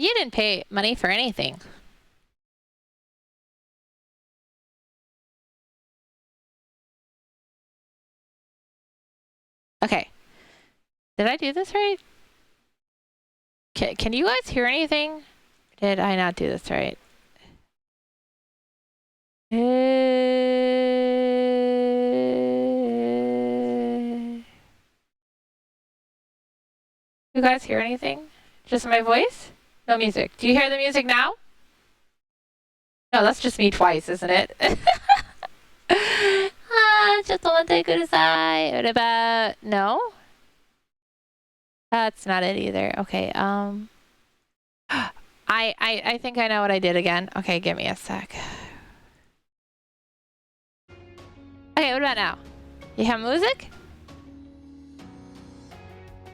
You didn't pay money for anything. Okay. Did I do this right? Can you guys hear anything? Did I not do this right? You guys hear anything? Just my voice? No music. Do you hear the music now? No, that's just me twice, isn't it? Just one thing good aside. What about no? That's not it either. Okay, I think I know what I did again. Okay, give me a sec. Okay, what about now? You have music?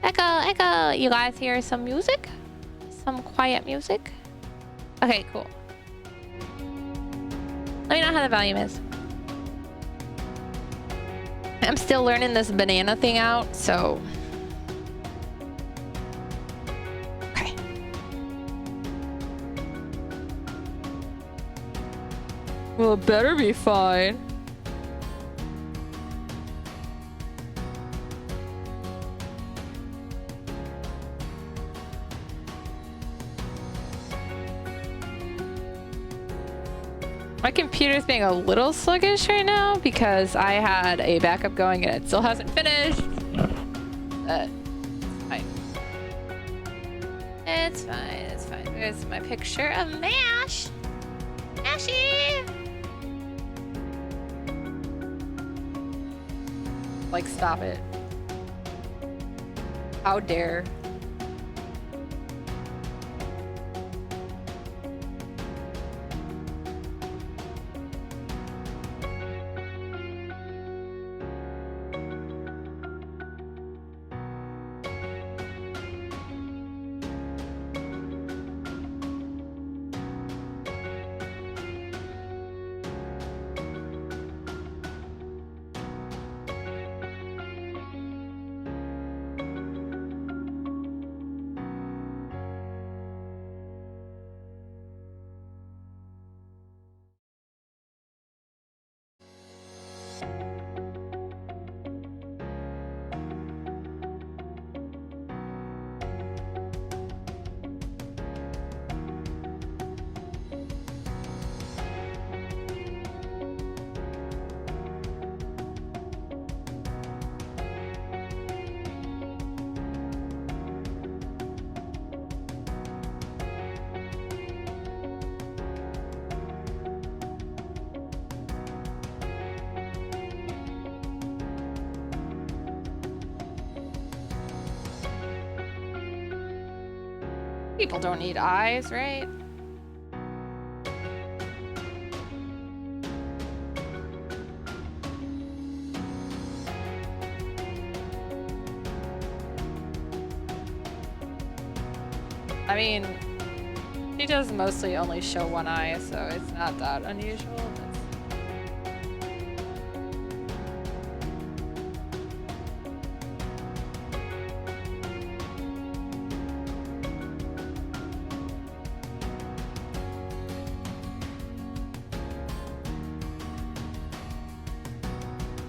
Echo, echo. You guys hear some music? Some quiet music? Okay, cool. Let me know how the volume is. I'm still learning this banana thing out, so... Okay. Well, it better be fine. My computer's being a little sluggish right now because I had a backup going and it still hasn't finished. But it's fine. It's fine. There's my picture of Mash. Mashy! Like, stop it. How dare. People don't need eyes, right? I mean, she does mostly only show one eye, so it's not that unusual.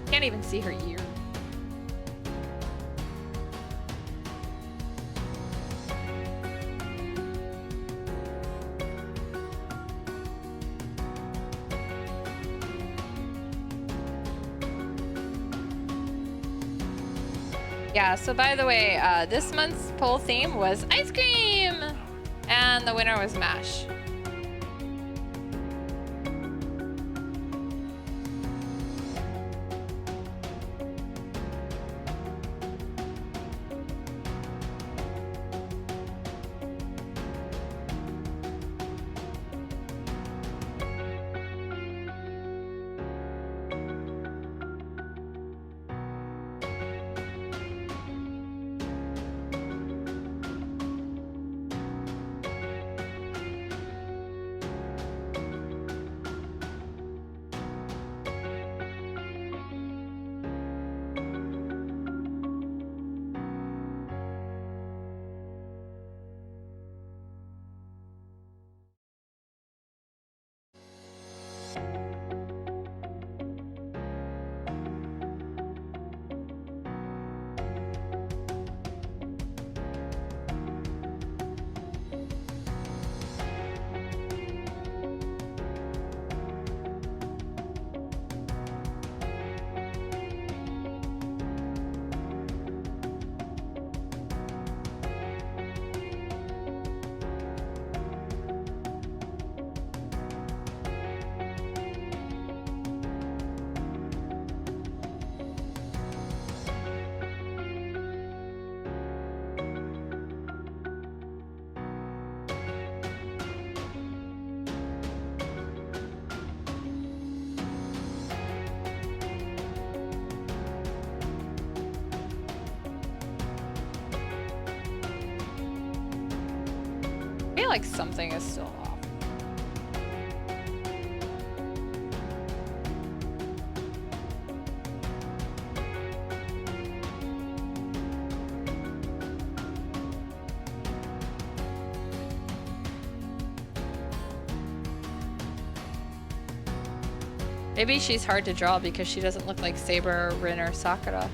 Can't even see her ear. Yeah, so by the way, this month's poll theme was ice cream! And the winner was MASH. feel like something is still off. Maybe she's hard to draw because she doesn't look like Saber, Rin, or Sakura.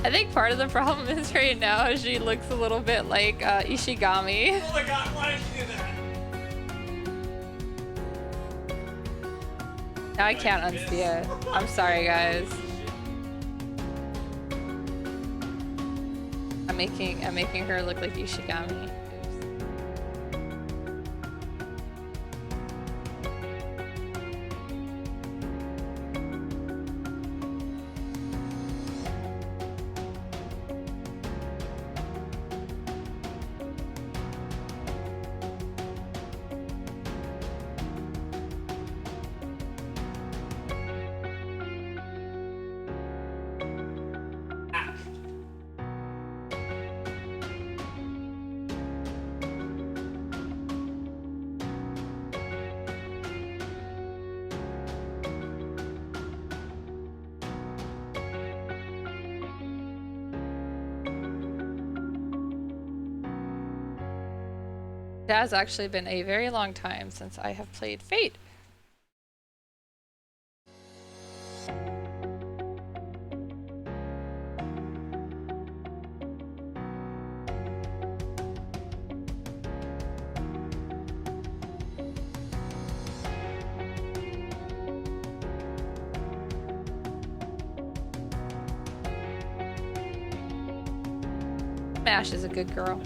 I think part of the problem is right now she looks a little bit like Ishigami. Oh my god, why did you do that? Now I can't unsee it. I'm sorry, guys. I'm making her look like Ishigami. Oops. It has actually been a very long time since I have played Fate. Mash is a good girl.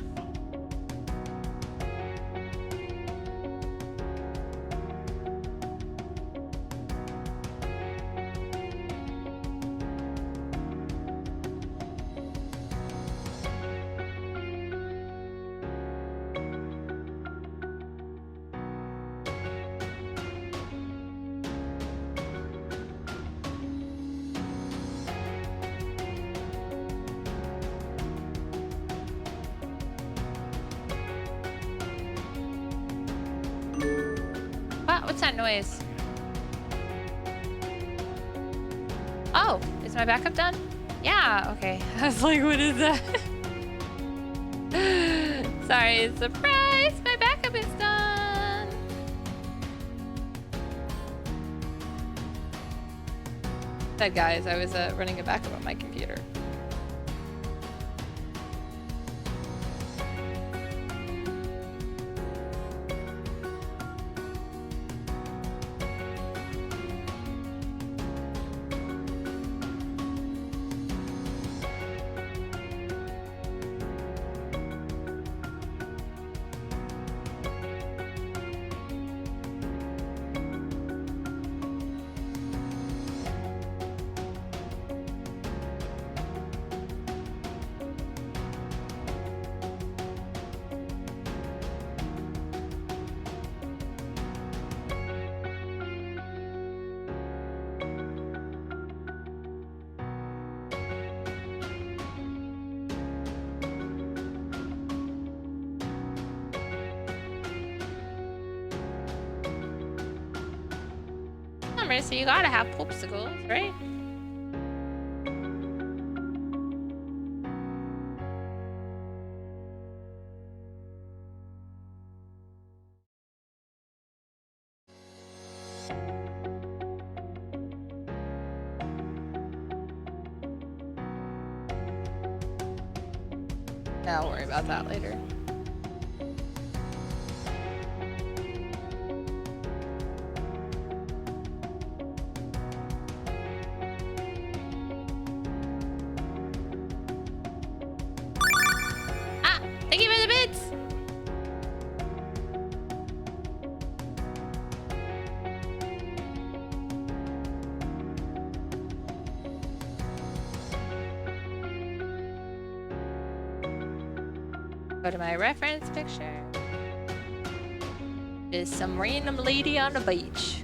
What's that noise? Oh, Is my backup done? Yeah, okay. I was like, what is that? Sorry, surprise! My backup is done! Said guys, I was running a backup on my computer. So you gotta have popsicles, right? I'll worry about that later. Go to my reference picture. Is some random lady on the beach.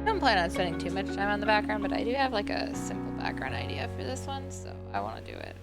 I don't plan on spending too much time on the background, but I do have like a simple background idea for this one, so I want to do it.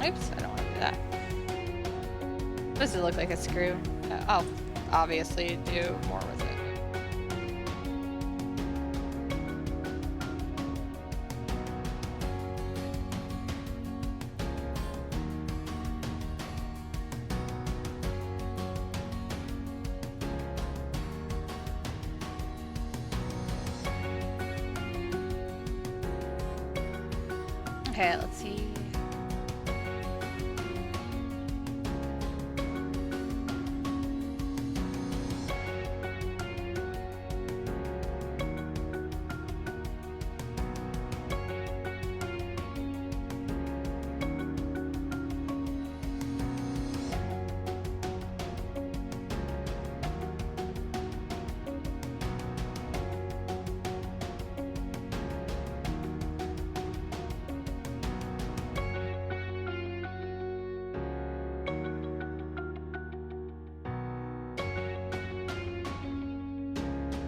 Oops, I don't want to do that. Supposed to look like a screw. I'll obviously do more with it. Okay, let's see.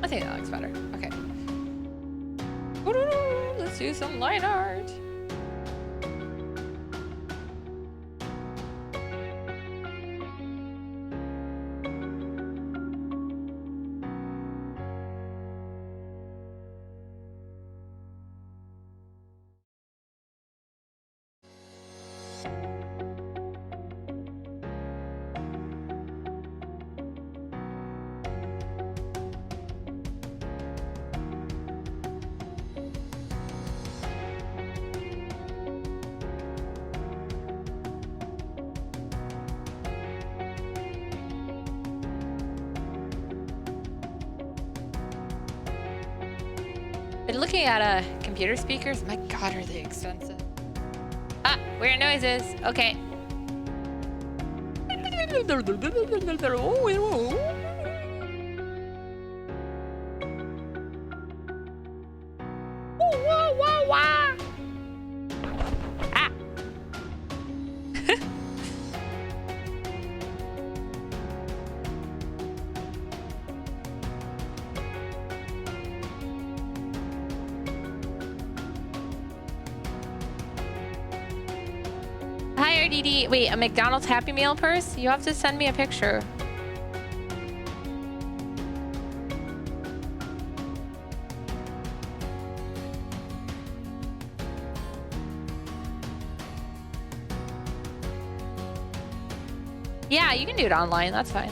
I think that looks better. Okay. Let's do some line art. Been looking at computer speakers. My God, are they expensive? Ah, weird noises. Okay. Ah. Hi, RDD. Wait, a McDonald's Happy Meal purse? You have to send me a picture. Yeah, you can do it online. That's fine.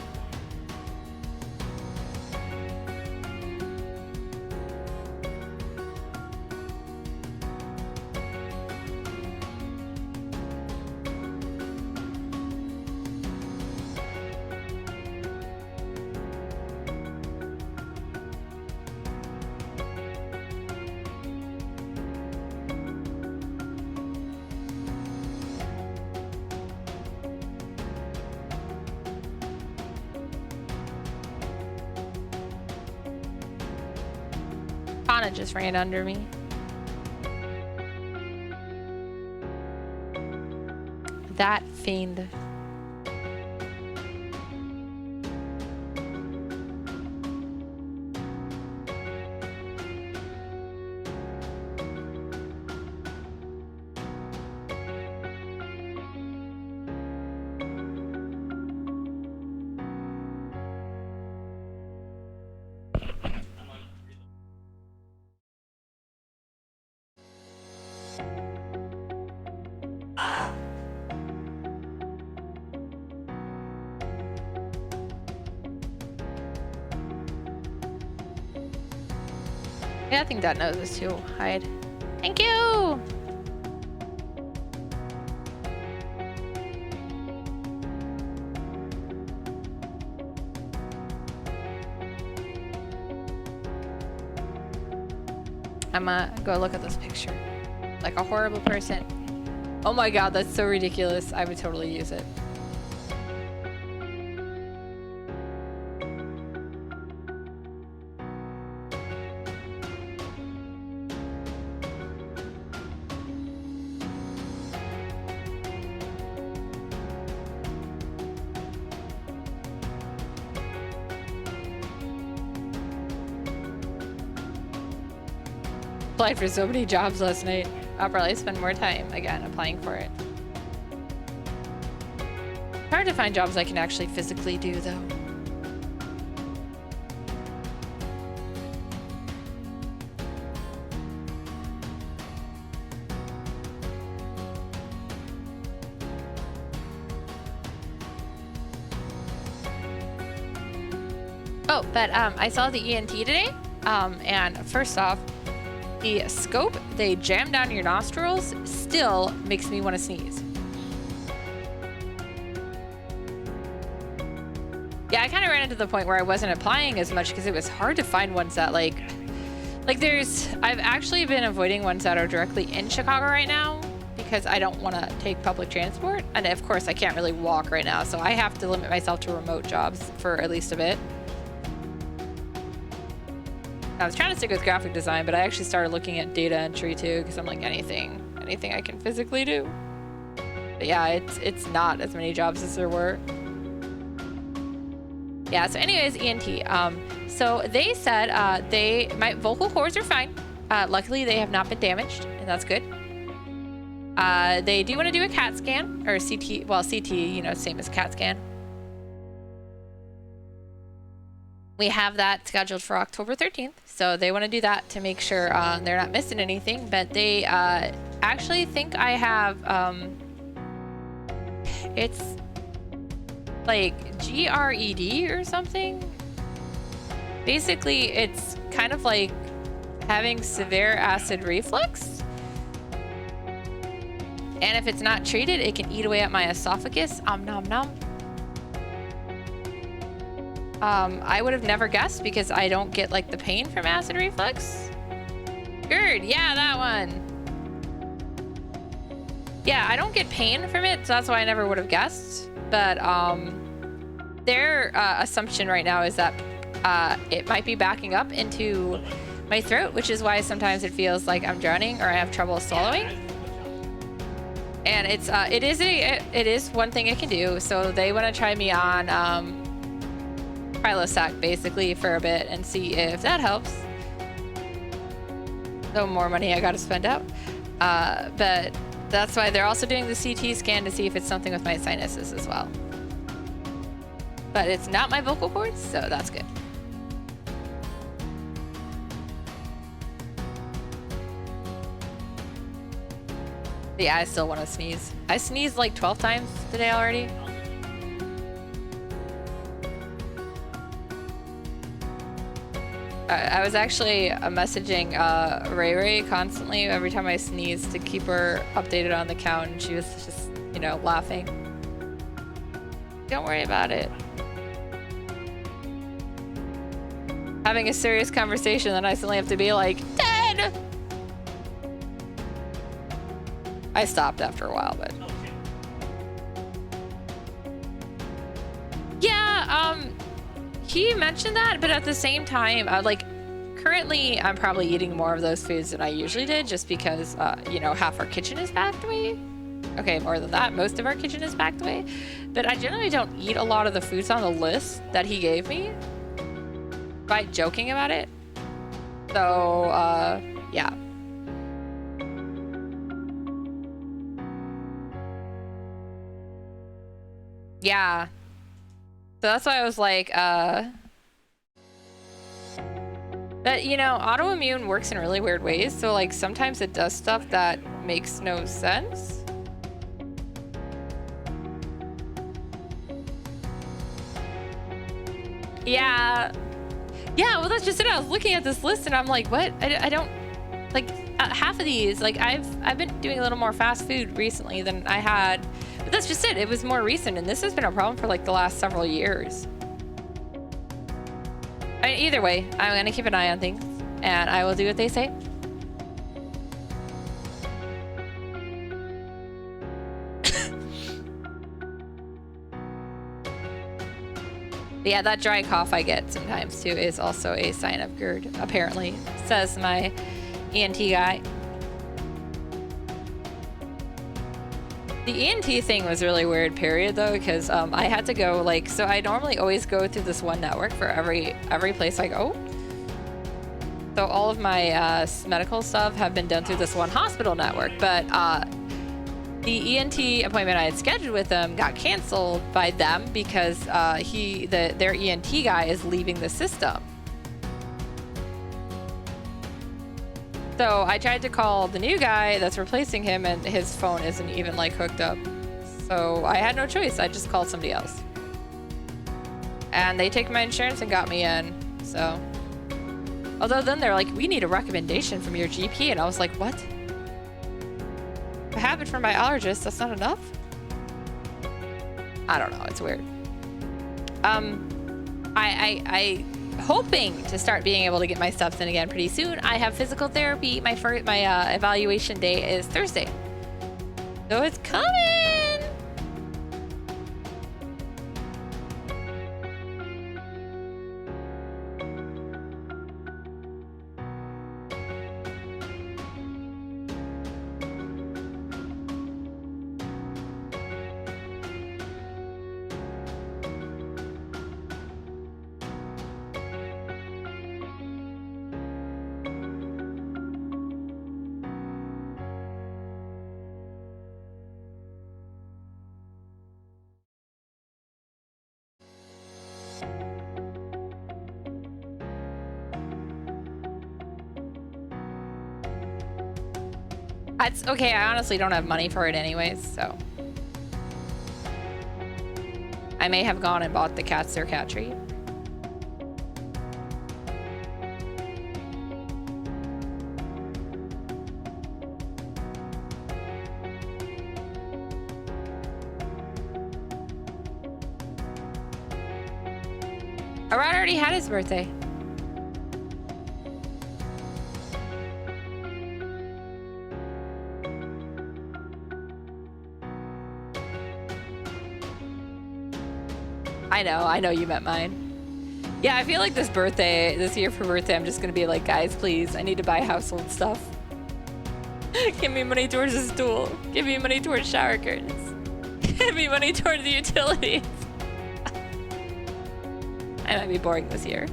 Fauna just ran under me. That fiend. Yeah, I think that nose is too hide. Thank you! I'm gonna go look at this picture. Like a horrible person. Oh my God, that's so ridiculous. I would totally use it. Applied for so many jobs last night. I'll probably spend more time again applying for it. Hard to find jobs I can actually physically do though. Oh, but I saw the ENT today. And first off, the scope they jam down your nostrils still makes me want to sneeze. Yeah, I kind of ran into the point where I wasn't applying as much because it was hard to find ones that I've actually been avoiding ones that are directly in Chicago right now because I don't want to take public transport. And of course I can't really walk right now, so I have to limit myself to remote jobs for at least a bit. I was trying to stick with graphic design, but I actually started looking at data entry too because I'm like, anything I can physically do. But yeah, it's not as many jobs as there were. Yeah, so anyways, ENT. So they said my vocal cords are fine. Luckily, they have not been damaged, and that's good. They do want to do a CAT scan, or CT, well, CT, you know, same as CAT scan. We have that scheduled for October 13th, so they want to do that to make sure they're not missing anything, but they actually think I have, it's like GRED or something. Basically, it's kind of like having severe acid reflux. And if it's not treated, it can eat away at my esophagus. Nom nom. I would have never guessed because I don't get like the pain from acid reflux. GERD, yeah, that one. Yeah, I don't get pain from it, so that's why I never would have guessed. But their assumption right now is that it might be backing up into my throat, which is why sometimes it feels like I'm drowning or I have trouble swallowing. And it is one thing it can do. So they want to try me on Prilosec basically for a bit and see if that helps. No more money I got to spend out. But that's why they're also doing the CT scan to see if it's something with my sinuses as well. But it's not my vocal cords, so that's good. But yeah, I still want to sneeze. I sneezed like 12 times today already. I was actually messaging Ray Ray constantly every time I sneezed to keep her updated on the count, and she was just, you know, laughing. Don't worry about it. Having a serious conversation, then I suddenly have to be like, 10! I stopped after a while, but... Yeah, he mentioned that, but at the same time, currently I'm probably eating more of those foods than I usually did just because, you know, half our kitchen is packed away. Okay, more than that, most of our kitchen is packed away. But I generally don't eat a lot of the foods on the list that he gave me by joking about it. So, yeah. Yeah. So that's why I was like, but you know, autoimmune works in really weird ways. So like sometimes it does stuff that makes no sense. Yeah. Yeah, well that's just it. I was looking at this list and I'm like, what? I don't, like half of these, like I've been doing a little more fast food recently than I had. But that's just it. It was more recent, and this has been a problem for like the last several years. I mean, either way, I'm gonna keep an eye on things, and I will do what they say. But yeah, that dry cough I get sometimes too is also a sign of GERD, apparently, says my ENT guy. The ENT thing was really weird, period, though, because I had to go, like, so I normally always go through this one network for every place I go. So all of my medical stuff have been done through this one hospital network, but the ENT appointment I had scheduled with them got canceled by them because their ENT guy is leaving the system. So I tried to call the new guy that's replacing him, and his phone isn't even like hooked up. So I had no choice. I just called somebody else. And they took my insurance and got me in. So Although then they're like, we need a recommendation from your GP. And I was like, what? If I have it from my allergist, that's not enough? I don't know. It's weird. I hoping to start being able to get my steps in again pretty soon. I have physical therapy. My evaluation day is Thursday. So it's coming. It's okay. I honestly don't have money for it anyways, so I may have gone and bought the cats their cat treat. Arad already had his birthday. I know you meant mine. Yeah, I feel like this year for birthday, I'm just gonna be like, guys, please, I need to buy household stuff. Give me money towards a stool. Give me money towards shower curtains. Give me money towards the utilities. I might be boring this year.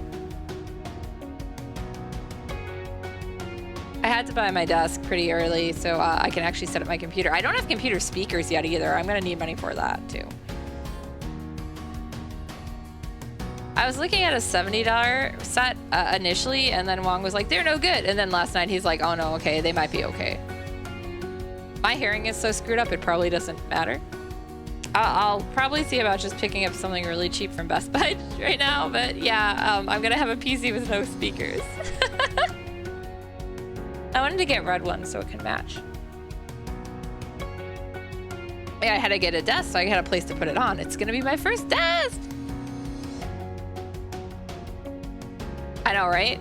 I had to buy my desk pretty early so I can actually set up my computer. I don't have computer speakers yet either. I'm gonna need money for that too. I was looking at a $70 set initially, and then Wong was like, they're no good. And then last night he's like, oh no, okay, they might be okay. My hearing is so screwed up, it probably doesn't matter. I'll probably see about just picking up something really cheap from Best Buy right now, but yeah, I'm gonna have a PC with no speakers. I wanted to get red ones so it can match. Yeah, I had to get a desk, so I had a place to put it on. It's gonna be my first desk! I know, right?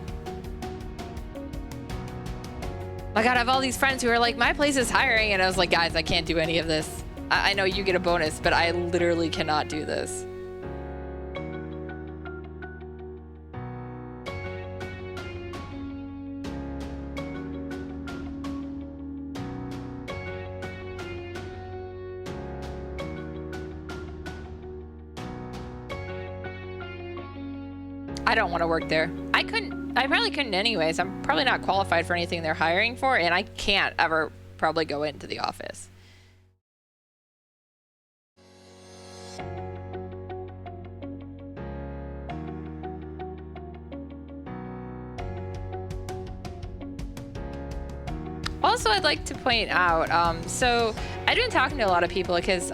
My God, I have all these friends who are like, my place is hiring, and I was like, guys, I can't do any of this. I know you get a bonus, but I literally cannot do this. I don't want to work there. I probably couldn't anyways. I'm probably not qualified for anything they're hiring for, and I can't ever probably go into the office. Also, I'd like to point out, so I've been talking to a lot of people because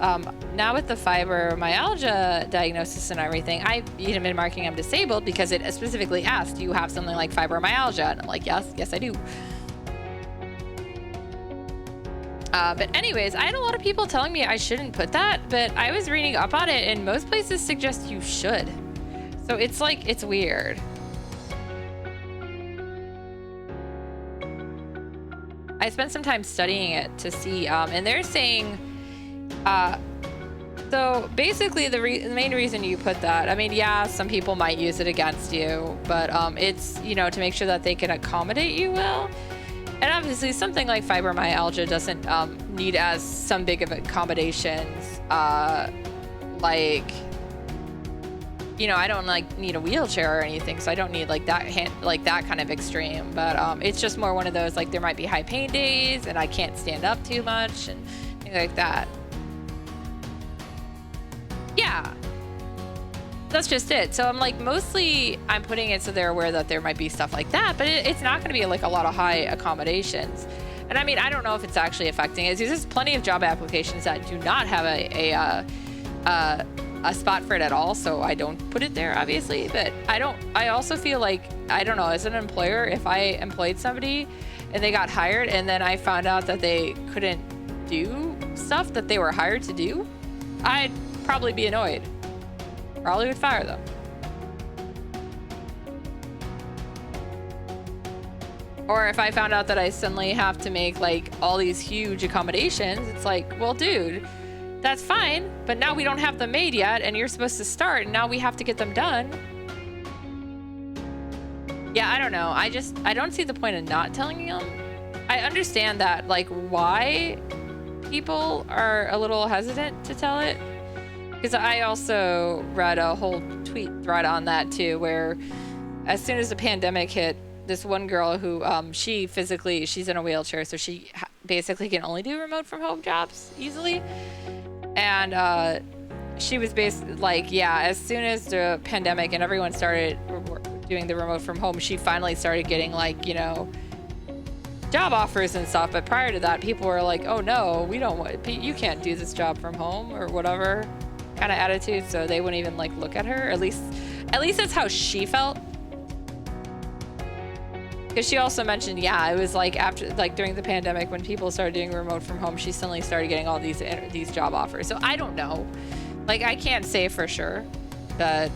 now with the fibromyalgia diagnosis and everything, I've even been marking I'm disabled because it specifically asked, do you have something like fibromyalgia? And I'm like, yes, I do. But anyways, I had a lot of people telling me I shouldn't put that, but I was reading up on it and most places suggest you should. So it's like, it's weird. I spent some time studying it to see, and they're saying, so basically the main reason you put that, I mean, yeah, some people might use it against you, but it's, you know, to make sure that they can accommodate you well. And obviously something like fibromyalgia doesn't need as some big of accommodations, like, you know, I don't like need a wheelchair or anything, so I don't need like that kind of extreme. But it's just more one of those, like, there might be high pain days and I can't stand up too much and things like that. Yeah, that's just it. So I'm like, mostly I'm putting it so they're aware that there might be stuff like that, but it's not going to be like a lot of high accommodations. And I mean, I don't know if it's actually affecting it. There's plenty of job applications that do not have a spot for it at all, so I don't put it there, obviously. But I also feel like, I don't know, as an employer, if I employed somebody and they got hired and then I found out that they couldn't do stuff that they were hired to do, I'd probably be annoyed. Probably would fire them. Or if I found out that I suddenly have to make like all these huge accommodations, it's like, well, dude, that's fine, but now we don't have them made yet and you're supposed to start and now we have to get them done. Yeah, I don't know. I don't see the point of not telling them. I understand that, like, why people are a little hesitant to tell it. Because I also read a whole tweet thread on that too, where as soon as the pandemic hit, this one girl who, she's in a wheelchair, so she basically can only do remote from home jobs easily. And she was basically like, yeah, as soon as the pandemic and everyone started doing the remote from home, she finally started getting like, you know, job offers and stuff. But prior to that, people were like, oh no, you can't do this job from home or whatever kind of attitude. So they wouldn't even like look at her. At least that's how she felt. Because she also mentioned, yeah, it was like after, like during the pandemic when people started doing remote from home, she suddenly started getting all these job offers. So I don't know. Like, I can't say for sure, but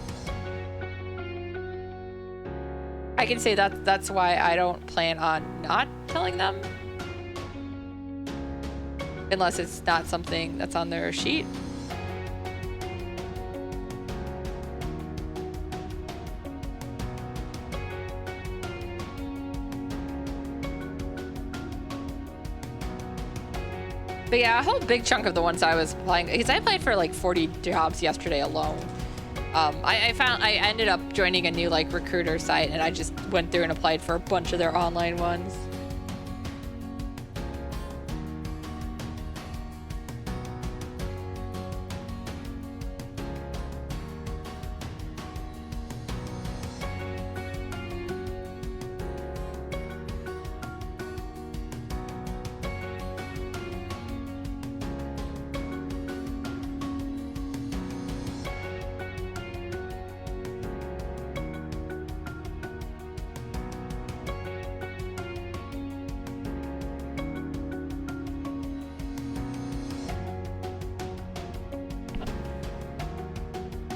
I can say that that's why I don't plan on not telling them. Unless it's not something that's on their sheet. But yeah, a whole big chunk of the ones I was applying, because I applied for like 40 jobs yesterday alone. I ended up joining a new like recruiter site and I just went through and applied for a bunch of their online ones.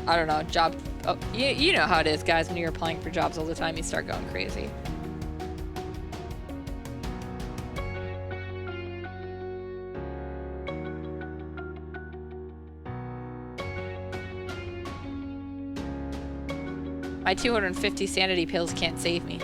I don't know, you know how it is, guys, when you're applying for jobs all the time, you start going crazy. My 250 sanity pills can't save me.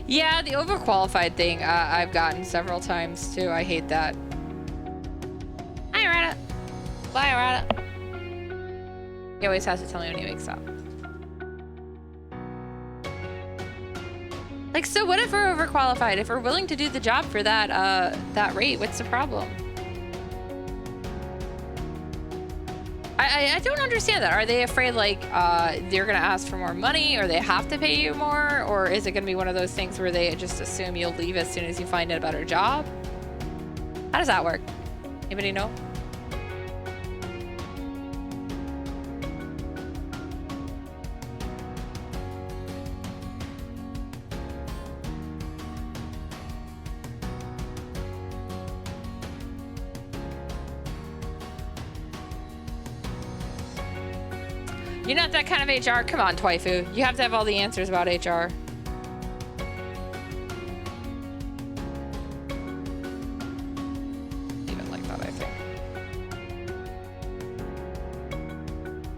Yeah, the overqualified thing I've gotten several times too. I hate that. Hi, Rada. Bye, Rada. He always has to tell me when he wakes up. Like, so what if we're overqualified? If we're willing to do the job for that rate, what's the problem? I don't understand that. Are they afraid like they're gonna ask for more money, or they have to pay you more, or is it gonna be one of those things where they just assume you'll leave as soon as you find a better job? How does that work? Anybody know? You're not that kind of HR? Come on, Twaifu. You have to have all the answers about HR. Even like that, I think.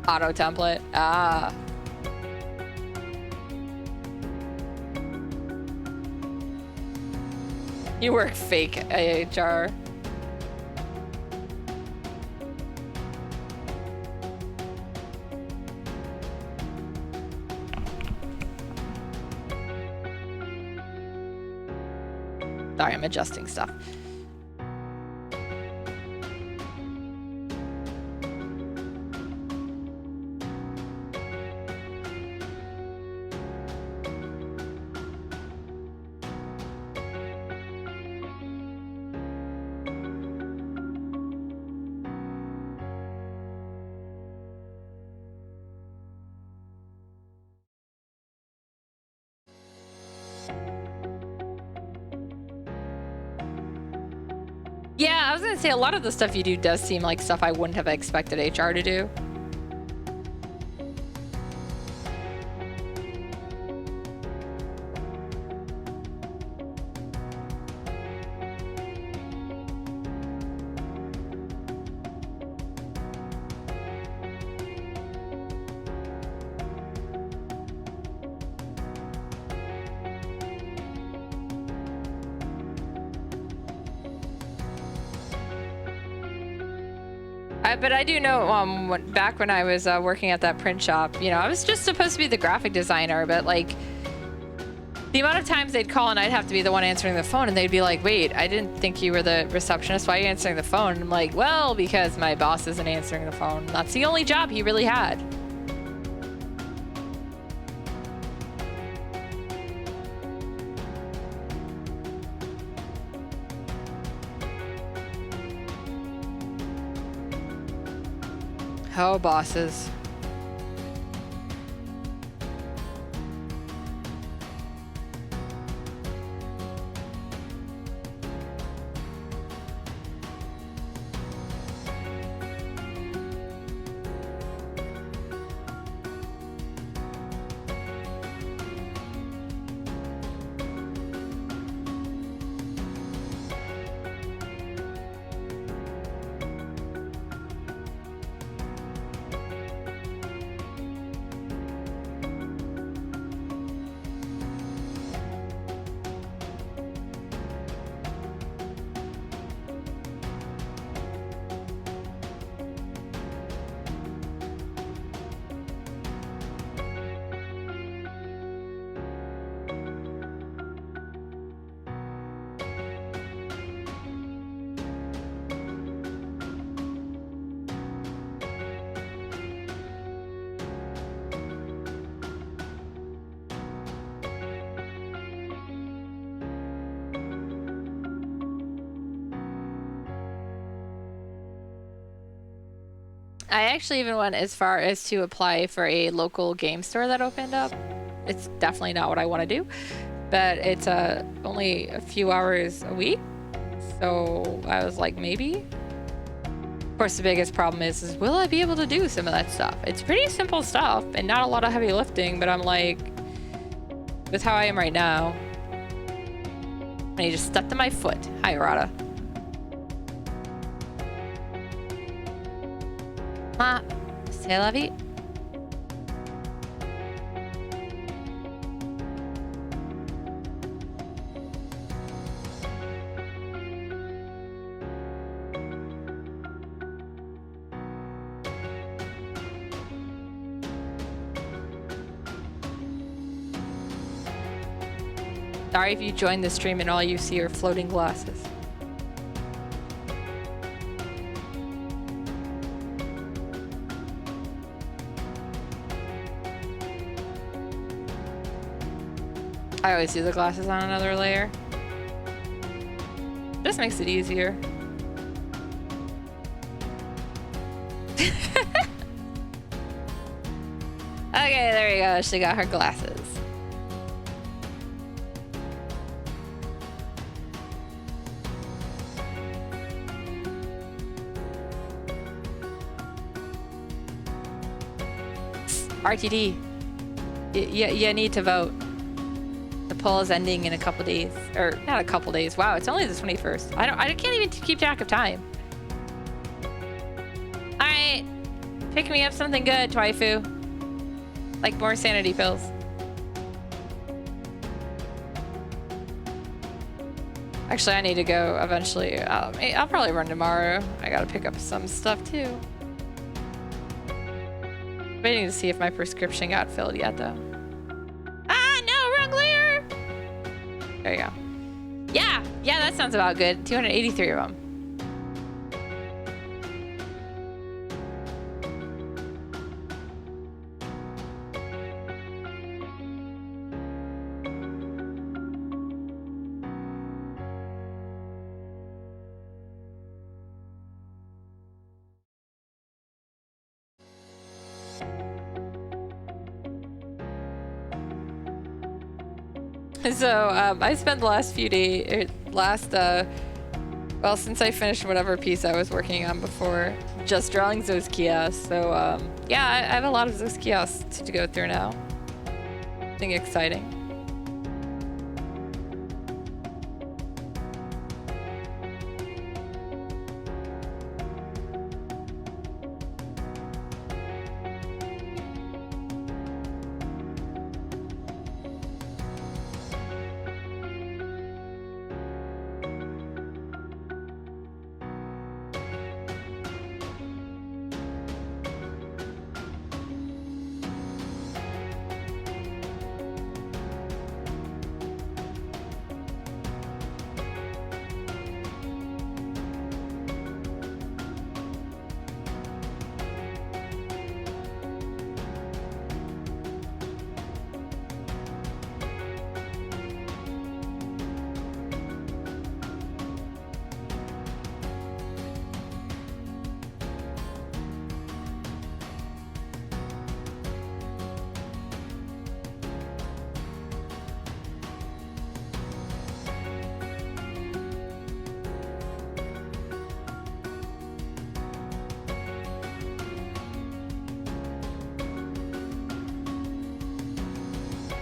Auto template. Ah. You work fake AHR. Sorry, I'm adjusting stuff. Yeah, I was gonna say a lot of the stuff you do does seem like stuff I wouldn't have expected HR to do. But I do know, back when I was working at that print shop, you know, I was just supposed to be the graphic designer, but like the amount of times they'd call and I'd have to be the one answering the phone, and they'd be like, "Wait, I didn't think you were the receptionist. Why are you answering the phone?" And I'm like, "Well, because my boss isn't answering the phone. That's the only job he really had." Oh, bosses. I actually even went as far as to apply for a local game store that opened up. It's definitely not what I want to do, but it's only a few hours a week. So I was like, maybe. Of course, the biggest problem is will I be able to do some of that stuff? It's pretty simple stuff and not a lot of heavy lifting, but I'm like, with how I am right now, and he just stepped to my foot. Hi, Rada. Ah, c'est la vie. Sorry if you joined the stream and all you see are floating glasses. I always do the glasses on another layer. Just makes it easier. Okay, there you go. She got her glasses. RTD, you need to vote. The poll is ending in a couple days, or not a couple days. Wow, it's only the 21st. I can't even keep track of time. All right, Pick me up something good, Twaifu. Like more sanity pills. Actually, I need to go eventually. I'll probably run tomorrow. I gotta pick up some stuff too. Waiting to see if my prescription got filled yet though. Ah, no, wrong layer! There you go. Yeah, that sounds about good. 283 of them. So I spent the last few days, well, since I finished whatever piece I was working on before, just drawing those kiosks. So yeah, I have a lot of those kiosks to go through now. Something exciting.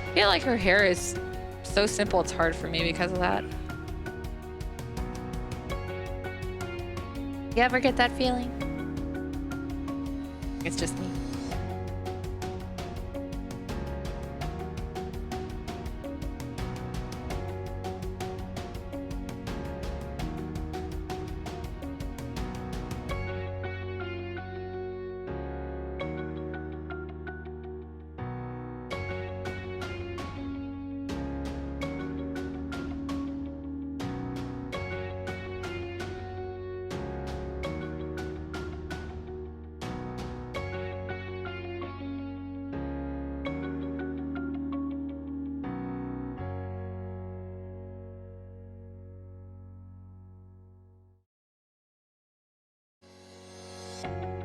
I feel like her hair is so simple it's hard for me because of that. You ever get that feeling? It's just me.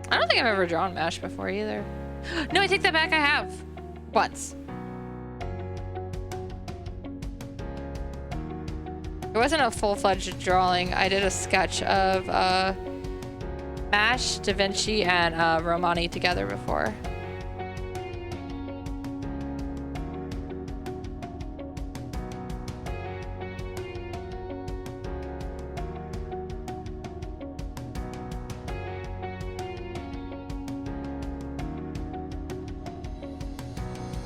I don't think I've ever drawn MASH before either. No, I take that back, I have. Once. It wasn't a full-fledged drawing. I did a sketch of MASH, Da Vinci, and Romani together before.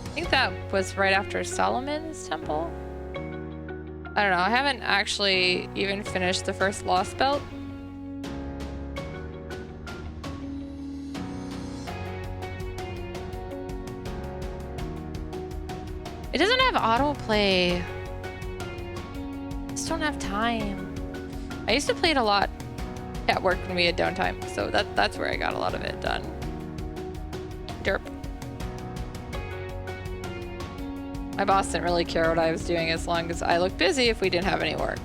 I think that was right after Solomon's Temple. I don't know. I haven't actually even finished the first Lost Belt. It doesn't have autoplay. I just don't have time. I used to play it a lot at work when we had downtime, so that's where I got a lot of it done. Derp. My boss didn't really care what I was doing as long as I looked busy if we didn't have any work.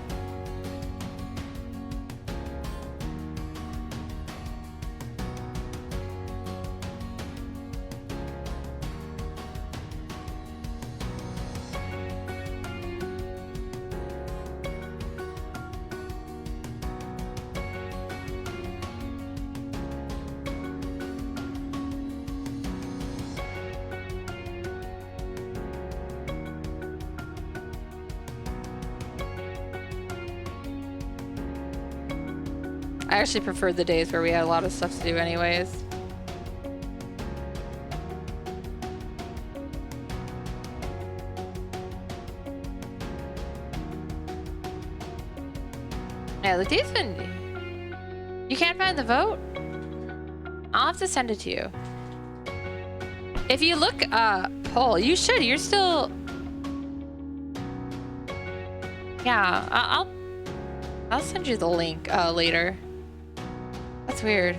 I actually preferred the days where we had a lot of stuff to do anyways. Yeah, like these one. You can't find the vote? I'll have to send it to you. If you look poll, you should. You're still. Yeah, I'll send you the link later. That's weird.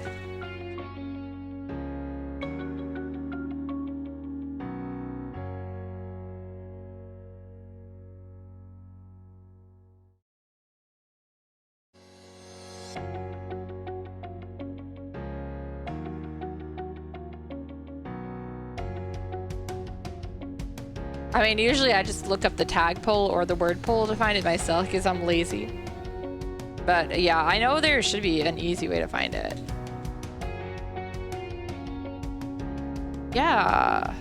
I mean, usually I just look up the tag poll or the word poll to find it myself because I'm lazy. But yeah, I know there should be an easy way to find it. Yeah,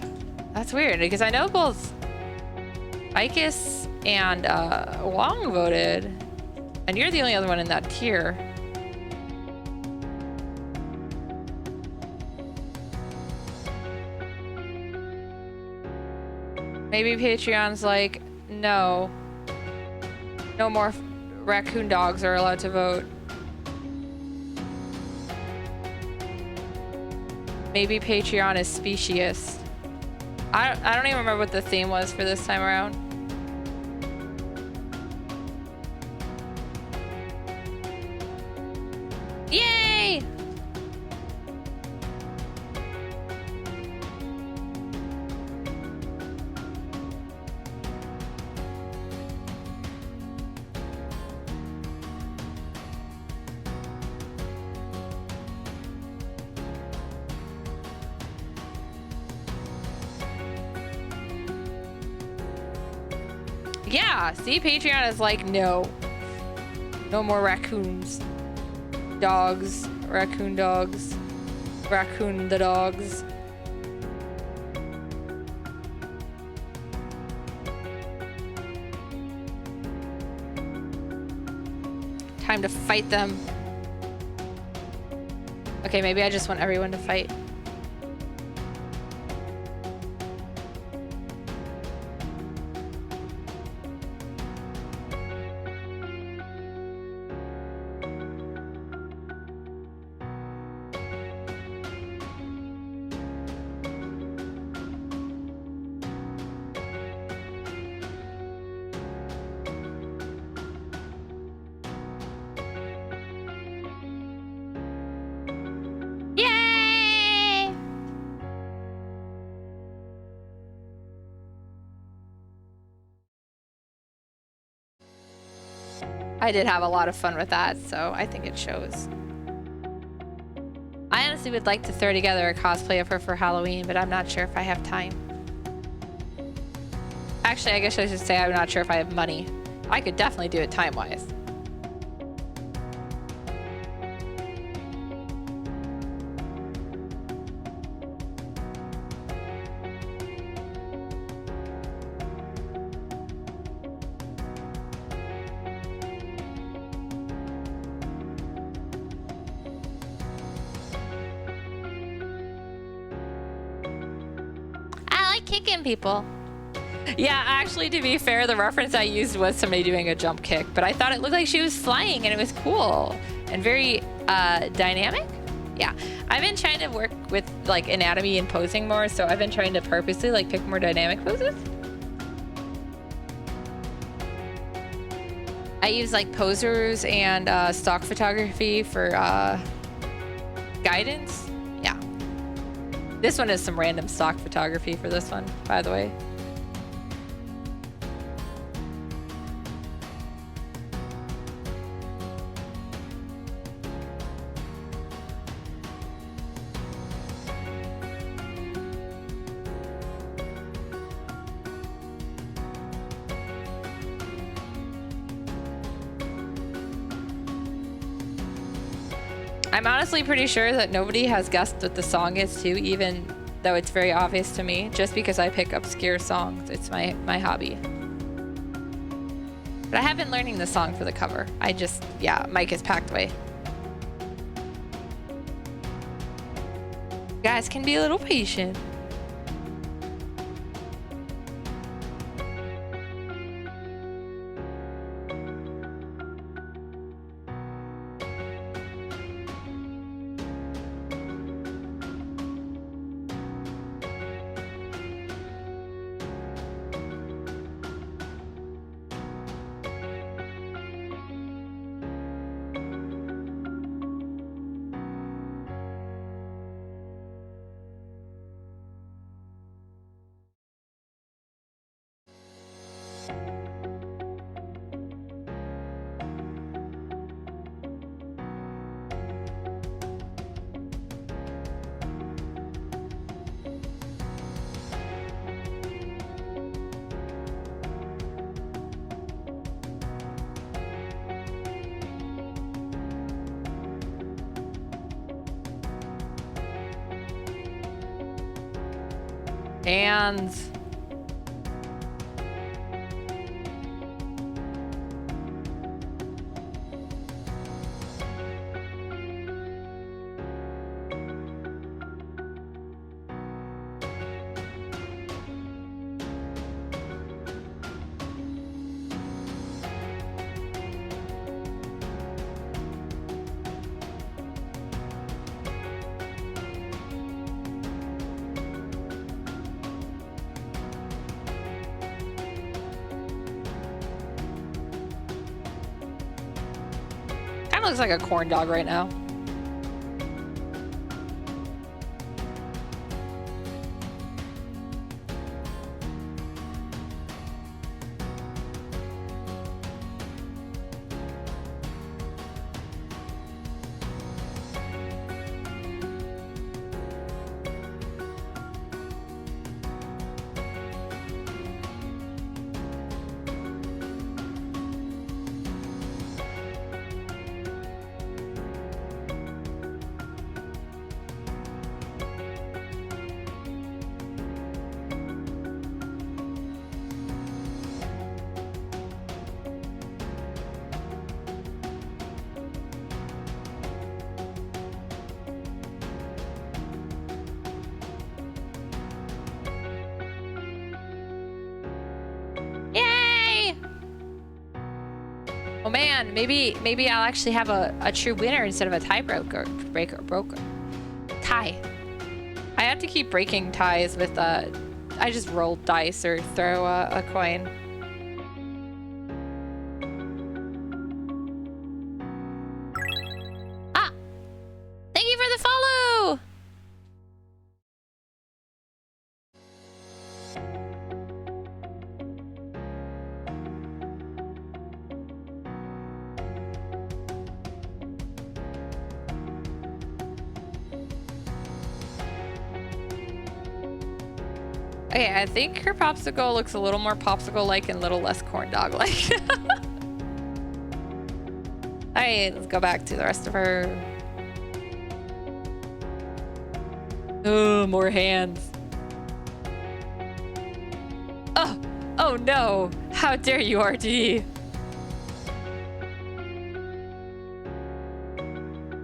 that's weird because I know both Ikis and Wong voted, and you're the only other one in that tier. Maybe Patreon's like, no more raccoon dogs are allowed to vote. Maybe Patreon is specious. I don't even remember what the theme was for this time around. Yay! Yeah, see, Patreon is like, no more raccoons. Dogs, raccoon dogs, raccoon the dogs. Time to fight them. Okay, maybe I just want everyone to fight. I did have a lot of fun with that, so I think it shows. I honestly would like to throw together a cosplay of her for Halloween, but I'm not sure if I have time. Actually, I guess I should say I'm not sure if I have money. I could definitely do it time-wise. Kicking people. Yeah, actually, to be fair, the reference I used was somebody doing a jump kick, but I thought it looked like she was flying and it was cool and very dynamic. Yeah, I've been trying to work with like anatomy and posing more, so I've been trying to purposely like pick more dynamic poses. I use like posers and stock photography for guidance. Yeah. This one is some random stock photography for this one, by the way. I'm honestly pretty sure that nobody has guessed what the song is too, even though it's very obvious to me, just because I pick obscure songs. It's my hobby. But I have been learning the song for the cover. Yeah, Mike is packed away. You guys can be a little patient. And kind of looks like a corn dog right now. Oh man, maybe I'll actually have a true winner instead of a tie broker. Tie. I have to keep breaking ties with I just roll dice or throw a coin. Ah! Thank you for the follow! Okay, I think her popsicle looks a little more popsicle-like and a little less corn dog-like. Alright, let's go back to the rest of her. Oh, more hands. Oh, oh no! How dare you, RD!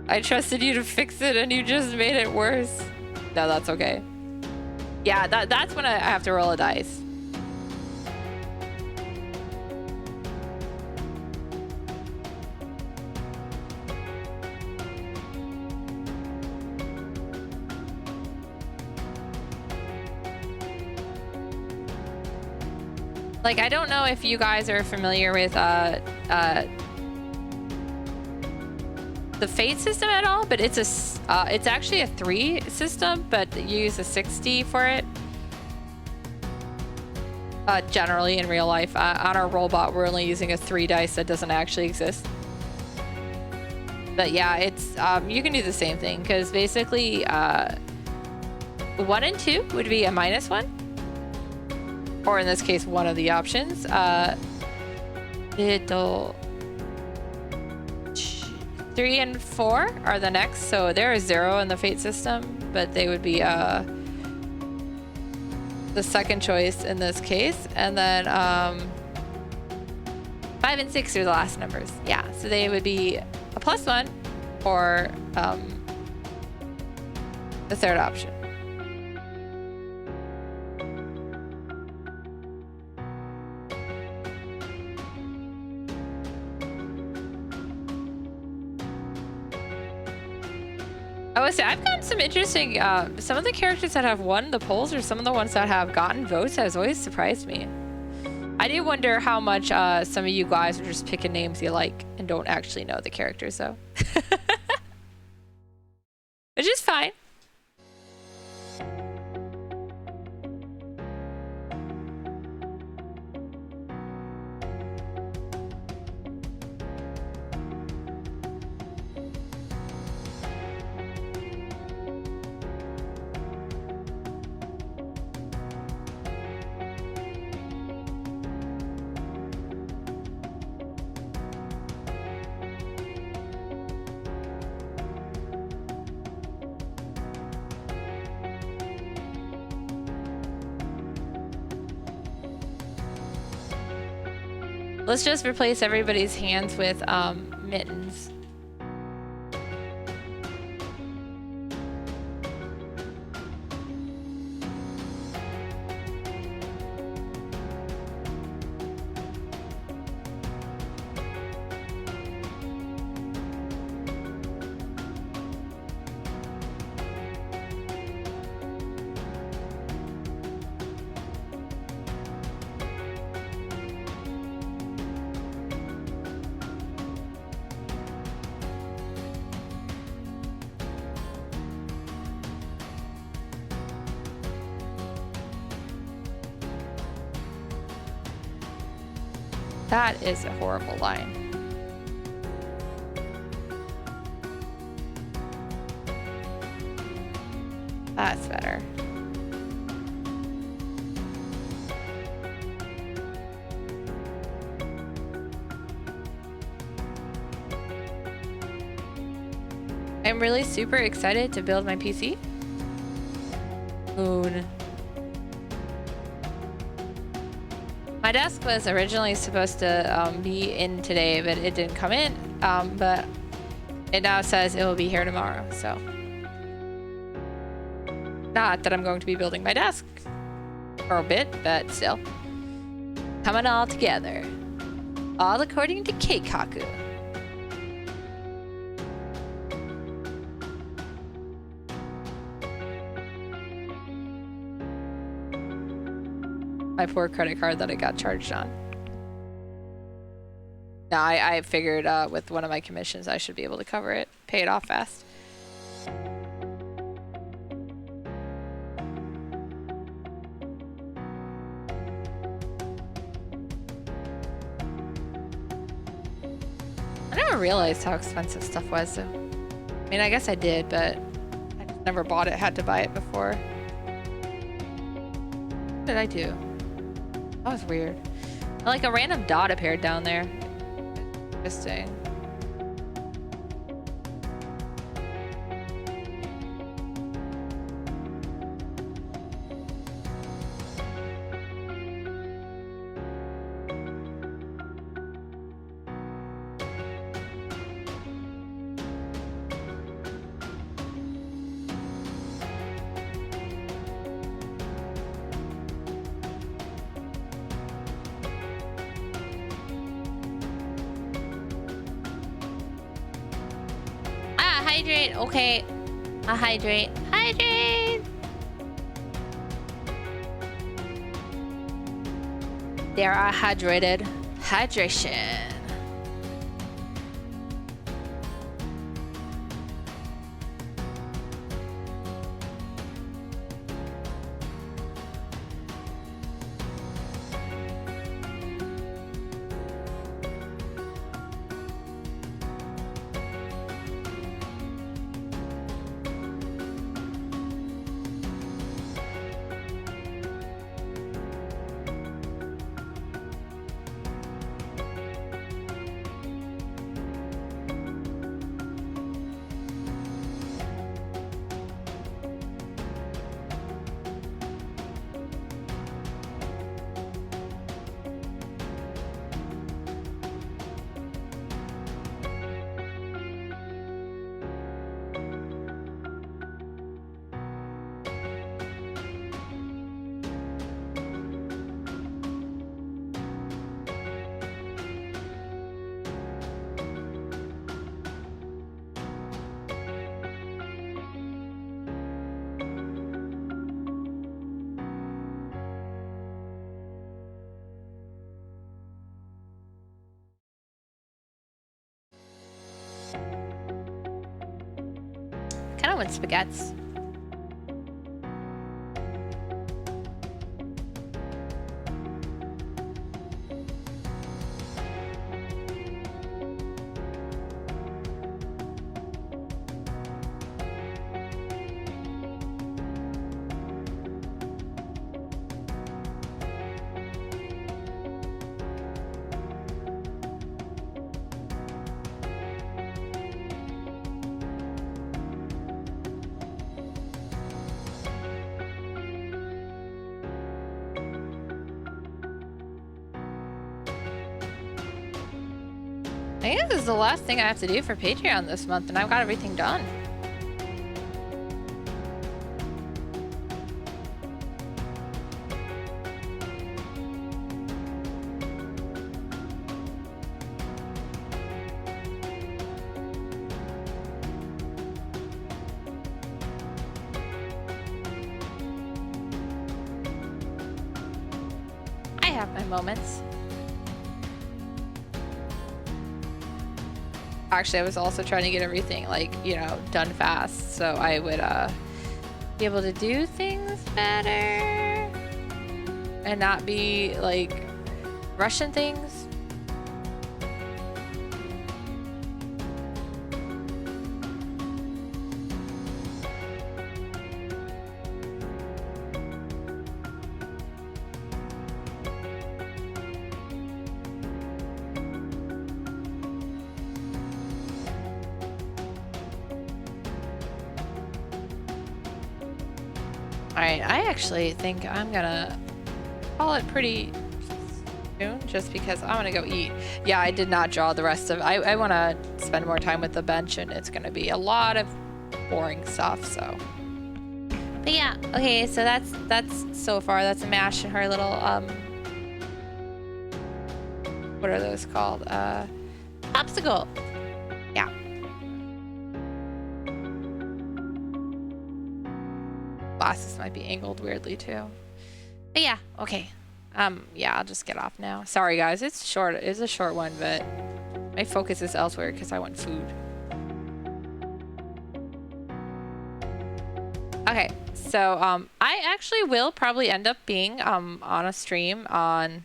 I trusted you to fix it and you just made it worse. No, that's okay. Yeah, that's when I have to roll a dice. Like, I don't know if you guys are familiar with the Fate system at all, but it's actually a 3 system, but you use a 60 for it. Generally in real life, on our robot, we're only using a 3 dice that doesn't actually exist. But yeah, it's you can do the same thing because basically 1 and 2 would be a -1, or in this case, one of the options. It'll 3 and 4 are the next, so there is 0 in the Fate system, but they would be the second choice in this case, and then 5 and 6 are the last numbers. Yeah, so they would be a +1 or the third option. I would say I've gotten some interesting, some of the characters that have won the polls or some of the ones that have gotten votes has always surprised me. I do wonder how much some of you guys are just picking names you like and don't actually know the characters, though. Which is fine. Let's just replace everybody's hands with mittens. That is a horrible line. That's better. I'm really super excited to build my PC. Moon. My desk was originally supposed to be in today, but it didn't come in. But it now says it will be here tomorrow, so. Not that I'm going to be building my desk for a bit, but still. Coming all together. All according to Keikaku. My poor credit card that I got charged on. No, I figured with one of my commissions I should be able to cover it. Pay it off fast. I never realized how expensive stuff was. So. I mean, I guess I did, but I just never bought it, had to buy it before. What did I do? That was weird. Like a random dot appeared down there. Interesting. Hydrate, okay. Hydrate. Hydrate! There are hydrated. Hydration. Kind of want spaghettis. I think this is the last thing I have to do for Patreon this month, and I've got everything done. I have my moments. Actually, I was also trying to get everything, like, you know, done fast, so I would be able to do things better and not be like rushing things. Alright, I actually think I'm gonna call it pretty soon just because I'm gonna go eat. Yeah, I did not draw the rest of I want to spend more time with the bench, and it's gonna be a lot of boring stuff, so. But yeah, okay, so that's so far, that's a Mash and her little what are those called? Popsicle. Yeah. Glasses might be angled weirdly too. But yeah, okay. Yeah, I'll just get off now. Sorry guys, it's short. It's a short one, but my focus is elsewhere because I want food. Okay, so I actually will probably end up being on a stream on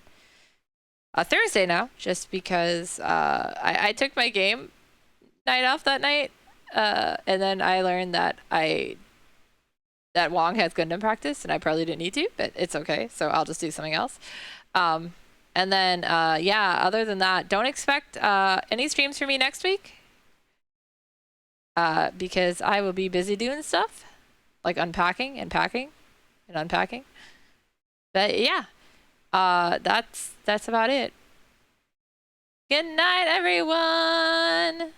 a Thursday now, just because I took my game night off that night, and then I learned that Wong has Gundam practice, and I probably didn't need to, but it's okay, so I'll just do something else. And then, yeah, other than that, don't expect any streams from me next week, because I will be busy doing stuff, like unpacking and packing and unpacking. But yeah, that's about it. Good night, everyone!